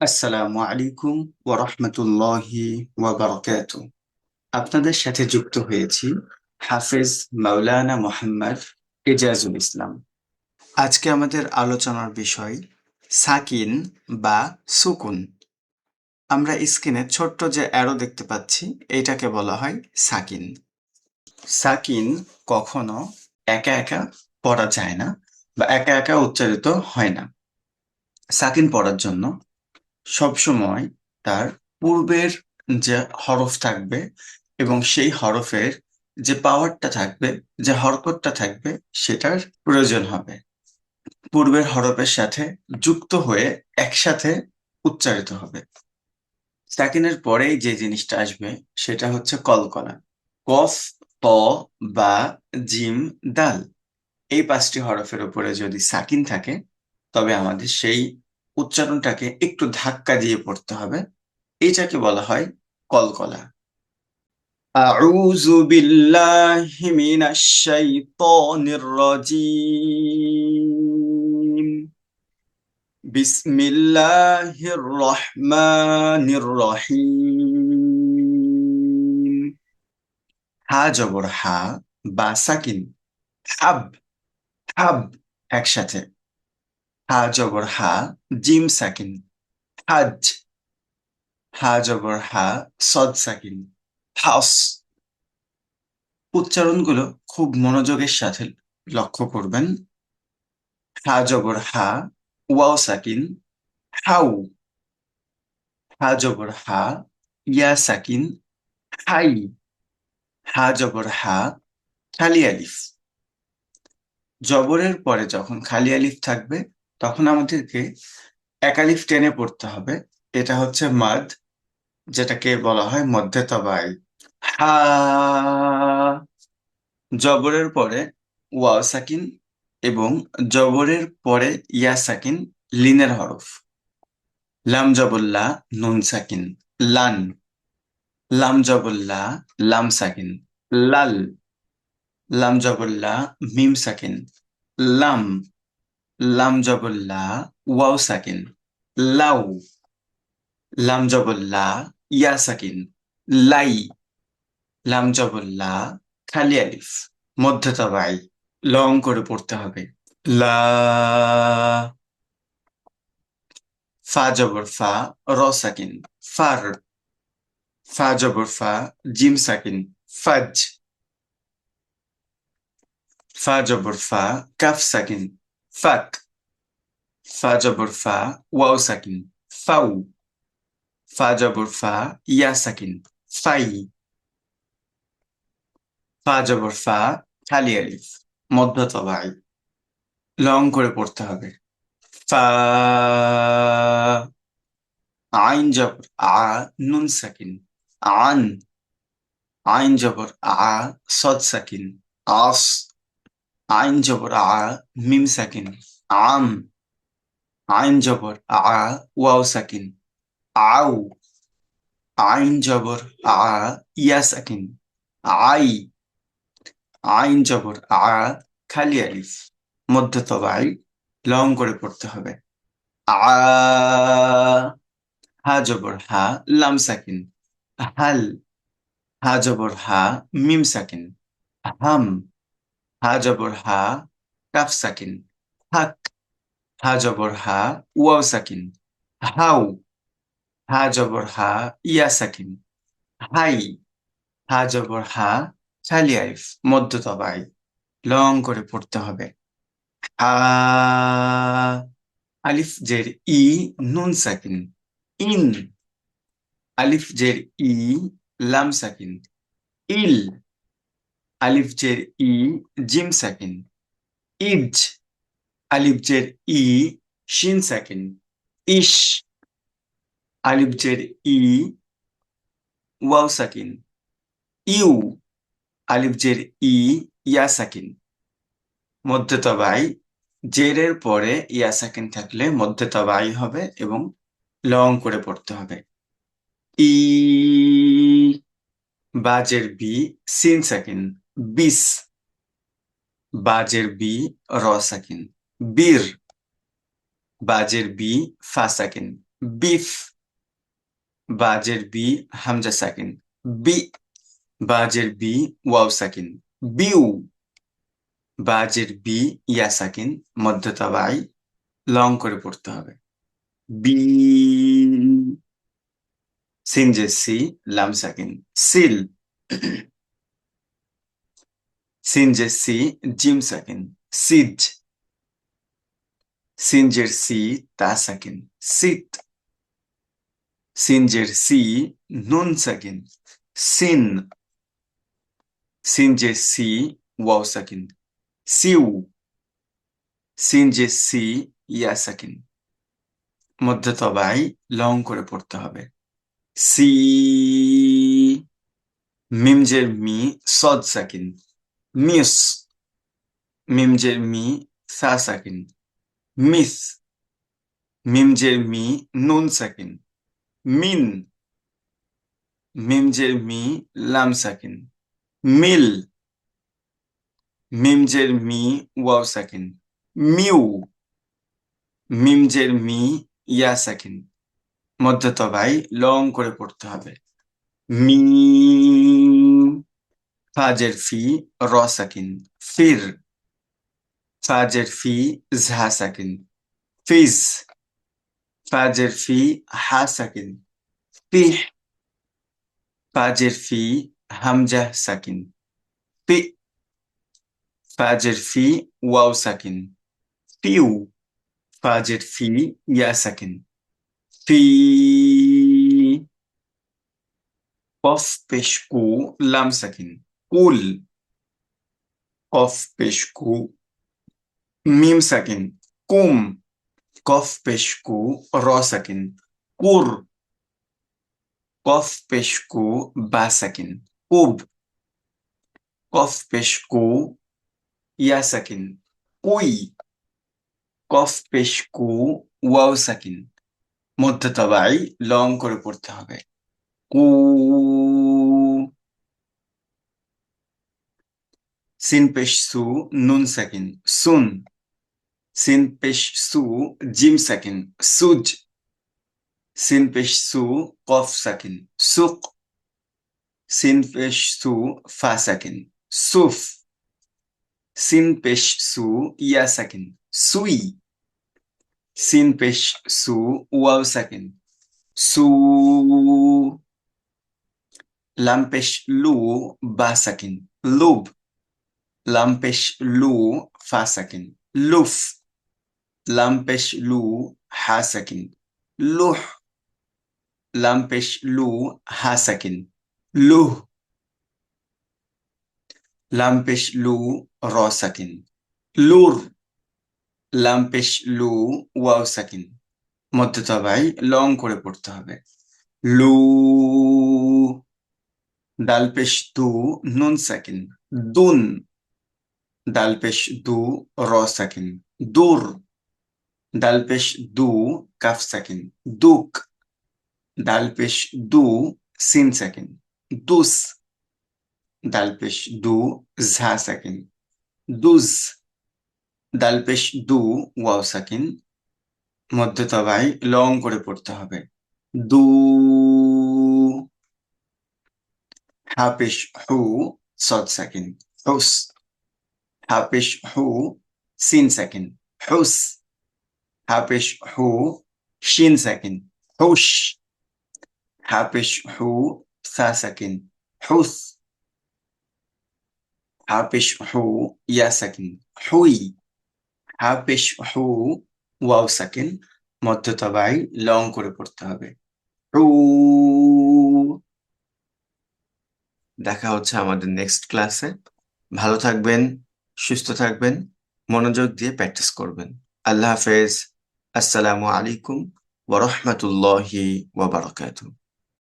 আসসালামু আলাইকুম ওয়া রাহমাতুল্লাহি ওয়া বারাকাতুহু। আপনাদের সাথে যুক্ত হয়েছি হাফেজ মাওলানা মোহাম্মদ এজাজুল ইসলাম। আজকে আমাদের আলোচনার বিষয় সাকিন বা সুকুন। আমরা স্ক্রিনে ছোট্ট যে অ্যারো দেখতে পাচ্ছি এটাকে বলা হয় সাকিন। সাকিন কখনো একা একা পড়া যায় না বা একা একা উচ্চারিত হয় না। সাকিন পড়ার জন্য সবসময় তার পূর্বের যে হরফ থাকবে এবং সেই হরফের যে পাওয়ারটা থাকবে, যে হরকতটা থাকবে সেটার প্রয়োজন হবে। পূর্বের হরফের সাথে যুক্ত হয়ে একসাথে উচ্চারিত হবে। সাকিনের পরেই যে জিনিসটা আসবে সেটা হচ্ছে কলকলা। কফ, ত, বা, জিম, দাল, এই পাঁচটি হরফের উপরে যদি সাকিন থাকে তবে আমাদের সেই উচ্চারণটাকে একটু ধাক্কা দিয়ে পড়তে হবে। এটাকে বলা হয় কলকলা। আউযু বিল্লাহি মিনাশ শাইতানির রাজীম। বিসমিল্লাহির রহমানির রহিম। হা জবর হা বা সাকিন। হাব, হাব, একসাথে। হা জবর হা, জিম সাকিন। হাজ, হা জবর হা, সদ সাকিন। হাস। উচ্চারণগুলো খুব মনোযোগের সাথে লক্ষ্য করবেন। হা জবর হা, ওয়াও সাকিন। হাউ। হা জবর হা, ইয়া সাকিন। হাই। হা জবর হা, খালি আলিফ। জবরের পরে যখন খালি আলিফ থাকবে তখন আমাদেরকে এক আলিফ টেনে পড়তে হবে। এটা হচ্ছে মাদ, যেটাকে বলা হয় মধ্যে তবাই। হা। জবরের পরে ওয়াও সাকিন এবং জবরের পরে ইয়া সাকিন, লিনের হরফ। লাম জবল্লা, নুন সাকিন। লান। লাম জবল্লা, লাম সাকিন। লাল। লাম জবল্লা, মিম সাকিন। লাম। লাম জবল্লা, ওয়াও সাকিন। লাউ। লাম জবল্লা, ইয়া সাকিন। লাই। লাম জবল্লা, খালি আলিফ, মধ্যে তবাই। লং করে পড়তে হবে। লা। ফা জবর ফা, র সাকিন। ফার। ফা জবর ফা, জিম সাকিন। ফাজ। ফা জবর ফা, কাফ সাকিন। ফাক। ফা জবর ফা, ওয়াও সাকিন। ফাউ। ফা জবর ফা, ইয়া সাকিন। ফাই। ফা জবর ফা, খালি আলিফ, মধ্য তবাই। লং করে পড়তে হবে। ফা। আইন জবর আ, নুন সাকিন। আন। আইন জবর আ, সদ সাকিন। আস। আইন জবর আ, মিম সাকিন। আম। আইন জবর আ, ওয়াও সাকিন। আউ। আইন জবর আ, ইয়া সাকিন। আই। আইন জবর আ, খালি আলিফ, মধ্য তবাই। লং করে পড়তে হবে। আ। হা জবর হা, লাম সাকিন। হাল। হা জবর হা, মিম সাকিন। হাম। হা জবর হা, কাফ সাকিন। হাক। হা জবর হা, ওয়াও সাকিন। হাউ। হা জবর হা, ইয়া সাকিন। হাই। হা জবর হা, খালি আলিফ, মধ্য তবাই। লং করে পড়তে হবে। আ। আলিফ জের ই, নুন সাকিন। ইন। আলিফ জের ই, লাম সাকিন। ইল। আলিফ জের ই, জিম সাকিন। ইজ। আলিফ জের ই, শিন সাকিন। ইশ। আলিফ জের ই, ওয়াও সাকিন। ইউ। আলিফ জের ই, ইয়া সাকিন, মধ্যে তবাই। জেরের পরে ইয়া সাকিন থাকলে মধ্যে তবাই হবে এবং লং করে পড়তে হবে। ই। বাজের বি, সিন সাকিন। বিস। বাজের বি, র সাকিন। বীর। বাজের বি, ফা সাকিন। বিফ, বাজের বি, হামজা সাকিন, বি, বাজের বি, ওয়াও সাকিন, বিউ, বাজের বি, ইয়া সাকিন, মধ্যতাবাই, লং করে পড়তে হবে। বি, সিনজের সি, লাম সাকিন, সিল, সিনজের সি, জিম সাকিন, সিজ, সিনজের সি, তা সাকিন, সিত, সিনজের সি, নুন সাকিন, সিন, সিনজের সি, ওয়াও সাকিন, সিউ, সিনজের সি, ইয়া সাকিন, মধ্যতবাই লং করে পড়তে হবে। সি, মিমজের মি, সদ সাকিন, মিস, মিমজের মি, সা সাকিন, মিস, মিমজের মি, নুন সাকিন, মিন, মিমজের মি, লাম সাকিন, মিল, মিমজের মি, ওয়াও সাকিন, মিউ, মিমজের মি, ইয়া সাকিন, মধ্যতবাই লং করে পড়তে হবে। মি, ফাজের ফি, র সাকিন, ফির, ফাজের ফি, ঝা সাকিন, ফিজ, ফাজের ফি, হা সাকিন, ফিহ, ফাজের ফি, হামজা সাকিন, ফি, ফাজের ফি, ওয়াও সাকিন, ফিউ, ফাজের ফি, ইয়া সাকিন, ফি, কফ পেশ কু, লাম সাকিন, কুল, কফ পেশ কু, মিম সাকিন, কুম, কফ পেশ কু, র সাকিন, কুর, কফ পেশ কু, বা সাকিন, কুব, কফ পেশ কু, ইয়া সাকিন, কুই, কফ পেশ কু, ওয়াও সাকিন, মধ্যতবাই লং করে পড়তে হবে। কু, সিন পেশ সু, নুন সাকিন, সুন, সিন পেশ সু, জিম সাকিন, সুজ, সিন পেশ সু, কফ সাকিন, সুক, সিন পেশ সু, ফা সাকিন, সুফ, সিন পেশ সু, ইয়া সাকিন, সুই, সিন পেশ সু, ওয়াও সাকিন, সু, লাম পেশ লু, বা সাকিন, লুব, লাম পেশ লু, ফা সাকিন, লুফ, লাম পেশ লু, হা সাকিন, লুহ, লাম পেশ লু, হা সাকিন, লুহ, লাম পেশ লু, র সাকিন, লুর, লাম পেশ লু, ওয়াও সাকিন, মধ্যতবাই লং করে পড়তে হবে। লু, ডাল পেশ দু, নুন সাকিন, দুন, ডাল পেশ দু, র সাকিন, দূর, ডাল পেশ দু, কাফ সাকিন, দুক, ডাল পেশ দু, সিন সাকিন, দুস, ডাল পেশ দু, ঝা সাকিন, দুজ, ডাল পেশ দু, ওয়াও সাকিন, মধ্যতবাই লং করে পড়তে হবে। দু, হা পেশ হু, সদ সাকিন, হুস, হা পেশ হু, সিন সাকিন, হুস, হা পেশ হু, শিন সাকিন, হুস, হা পেশ হু, সা সাকিন, হুস, হা পেশ হু, ইয়া সাকিন, হুই, হা পেশ হু, ওয়াও সাকিন, মধ্যতবাই লং করে পড়তে হবে। হু। দেখা হচ্ছে আমাদের নেক্সট ক্লাসে। ভালো থাকবেন, সুস্থ থাকবেন, মনোযোগ দিয়ে প্র্যাকটিস করবেন। আল্লাহ হাফেজ। আসসালামু আলাইকুম ওয়া রাহমাতুল্লাহি ওয়া বারাকাতুহু।